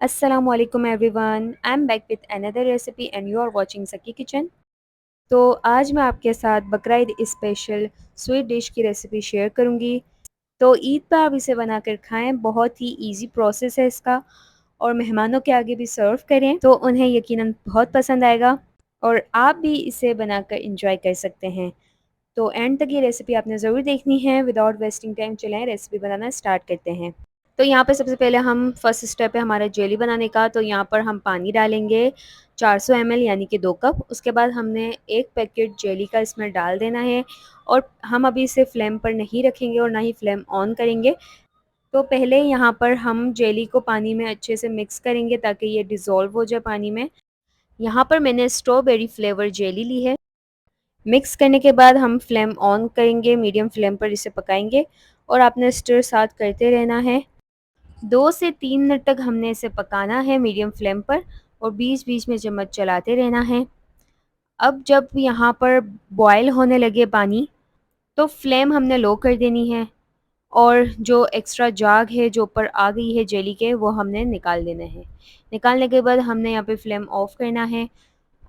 Assalamualaikum everyone. I'm back with another recipe and you are watching Saki Kitchen. तो आज मैं आपके साथ बकरा ईद स्पेशल स्वीट डिश की रेसिपी शेयर करूंगी। तो ईद पर आप इसे बनाकर खाएं, बहुत ही इजी प्रोसेस है इसका। और मेहमानों के आगे भी सर्व करें तो उन्हें यकीनन बहुत पसंद आएगा और आप भी इसे बनाकर इंजॉय कर सकते हैं। तो एंड तक ये रेसिपी आपने ज़रूर देखनी है। विदाउट वेस्टिंग टाइम चलें रेसिपी बनाना स्टार्ट करते हैं। तो यहाँ पे सबसे पहले हम फर्स्ट स्टेप है हमारा जेली बनाने का। तो यहाँ पर हम पानी डालेंगे 400 ml यानी कि 2 कप। उसके बाद हमने एक पैकेट जेली का इसमें डाल देना है और हम अभी इसे फ्लेम पर नहीं रखेंगे और ना ही फ्लेम ऑन करेंगे। तो पहले यहाँ पर हम जेली को पानी में अच्छे से मिक्स करेंगे ताकि ये डिज़ोल्व हो जाए पानी में। यहाँ पर मैंने स्ट्रॉबेरी फ्लेवर जेली ली है। मिक्स करने के बाद हम फ्लेम ऑन करेंगे, मीडियम फ्लेम पर इसे पकाएंगे और आपने स्टर साथ करते रहना है। 2 से 3 मिनट तक हमने इसे पकाना है मीडियम फ्लेम पर और बीच बीच में चम्मच चलाते रहना है। अब जब यहाँ पर बॉयल होने लगे पानी तो फ्लेम हमने लो कर देनी है और जो एक्स्ट्रा जाग है जो ऊपर आ गई है जेली के वो हमने निकाल देना है। निकालने के बाद हमने यहाँ पे फ्लेम ऑफ करना है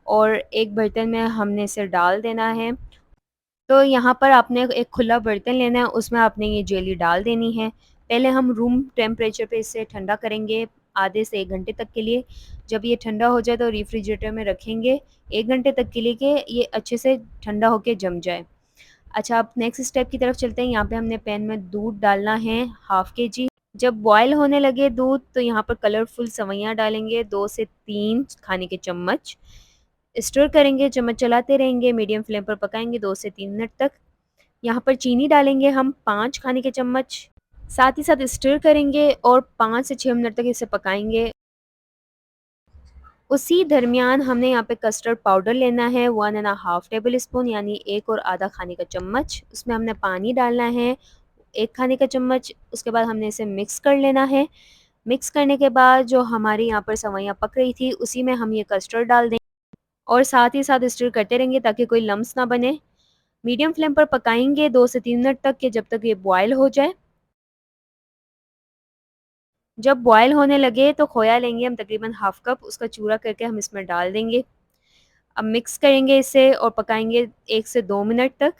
और एक बर्तन में हमने इसे डाल देना है। तो यहाँ पर आपने एक खुला बर्तन लेना है, उसमें आपने ये जेली डाल देनी है। पहले हम रूम टेम्परेचर पे इसे ठंडा करेंगे आधे से 1 घंटे तक के लिए। जब ये ठंडा हो जाए तो रेफ्रिजरेटर में रखेंगे 1 घंटे तक के लिए कि ये अच्छे से ठंडा होके जम जाए। अच्छा, अब नेक्स्ट स्टेप की तरफ चलते हैं। यहाँ पे हमने पैन में दूध डालना है हाफ़ केजी। जब बॉयल होने लगे दूध तो यहाँ पर कलरफुल सेवइयाँ डालेंगे 2 से 3 खाने के चम्मच। स्टर करेंगे, चम्मच चलाते रहेंगे, मीडियम फ्लेम पर पकाएंगे 2 से 3 मिनट तक। यहाँ पर चीनी डालेंगे हम 5 खाने के चम्मच। साथ ही साथ स्टर करेंगे और 5 से 6 मिनट तक इसे पकाएंगे। उसी दरमियान हमने यहाँ पे कस्टर्ड पाउडर लेना है 1 एंड हाफ टेबल स्पून यानी 1 और आधा खाने का चम्मच। उसमें हमने पानी डालना है 1 खाने का चम्मच। उसके बाद हमने इसे मिक्स कर लेना है। मिक्स करने के बाद जो हमारी यहाँ पर सेवइयाँ पक रही थी उसी में हम ये कस्टर्ड डाल दें और साथ ही साथ स्टर करते रहेंगे ताकि कोई लम्स ना बने। मीडियम फ्लेम पर पकाएंगे 2 से 3 मिनट तक, के जब तक ये बॉयल हो जाए। जब बॉयल होने लगे तो खोया लेंगे हम तकरीबन हाफ कप, उसका चूरा करके हम इसमें डाल देंगे। अब मिक्स करेंगे इसे और पकाएंगे 1 से 2 मिनट तक।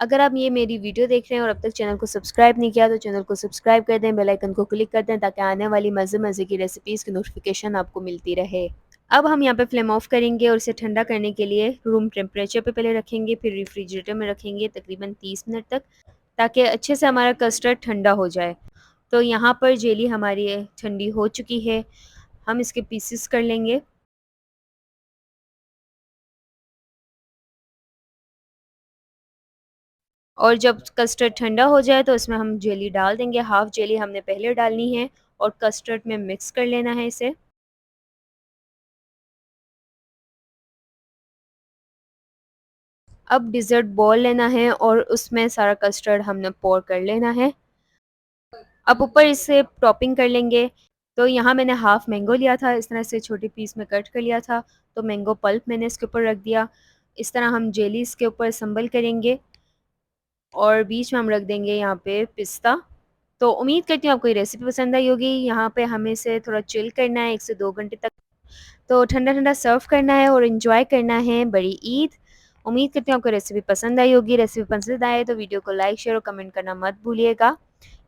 अगर आप ये मेरी वीडियो देख रहे हैं और अब तक चैनल को सब्सक्राइब नहीं किया तो चैनल को सब्सक्राइब कर दें, बेल आइकन को क्लिक कर दें ताकि आने वाली मज़े मज़े की रेसिपीज़ की नोटिफिकेशन आपको मिलती रहे। अब हम यहाँ पे फ्लेम ऑफ करेंगे और इसे ठंडा करने के लिए रूम टेम्परेचर पे पहले रखेंगे, फिर रेफ्रिजरेटर में रखेंगे तकरीबन 30 मिनट तक ताकि अच्छे से हमारा कस्टर्ड ठंडा हो जाए। तो यहाँ पर जेली हमारी ठंडी हो चुकी है, हम इसके पीसेस कर लेंगे। और जब कस्टर्ड ठंडा हो जाए तो इसमें हम जेली डाल देंगे। हाफ़ जेली हमने पहले डालनी है और कस्टर्ड में मिक्स कर लेना है इसे। अब डिज़र्ट बॉल लेना है और उसमें सारा कस्टर्ड हमने पोर कर लेना है। अब ऊपर इसे टॉपिंग कर लेंगे। तो यहाँ मैंने हाफ़ मैंगो लिया था, इस तरह से छोटे पीस में कट कर लिया था, तो मैंगो पल्प मैंने इसके ऊपर रख दिया। इस तरह हम जेली इसके ऊपर असम्बल करेंगे और बीच में हम रख देंगे यहाँ पे पिस्ता। तो उम्मीद करती हूँ आपको ये रेसिपी पसंद आई होगी। यहाँ पे हमें इसे थोड़ा चिल करना है 1 से 2 घंटे तक। तो ठंडा-ठंडा सर्व करना है और एंजॉय करना है बड़ी ईद। उम्मीद करती हूँ आपको रेसिपी पसंद आई होगी। रेसिपी पसंद आए तो वीडियो को लाइक, शेयर और कमेंट करना मत भूलिएगा।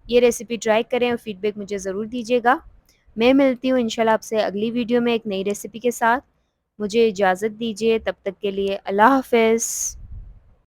ये रेसिपी ट्राई करें और फीडबैक मुझे ज़रूर दीजिएगा। मैं मिलती हूँ इंशाल्लाह आपसे अगली वीडियो में एक नई रेसिपी के साथ। मुझे इजाज़त दीजिए, तब तक के लिए अल्लाह हाफ़िज़।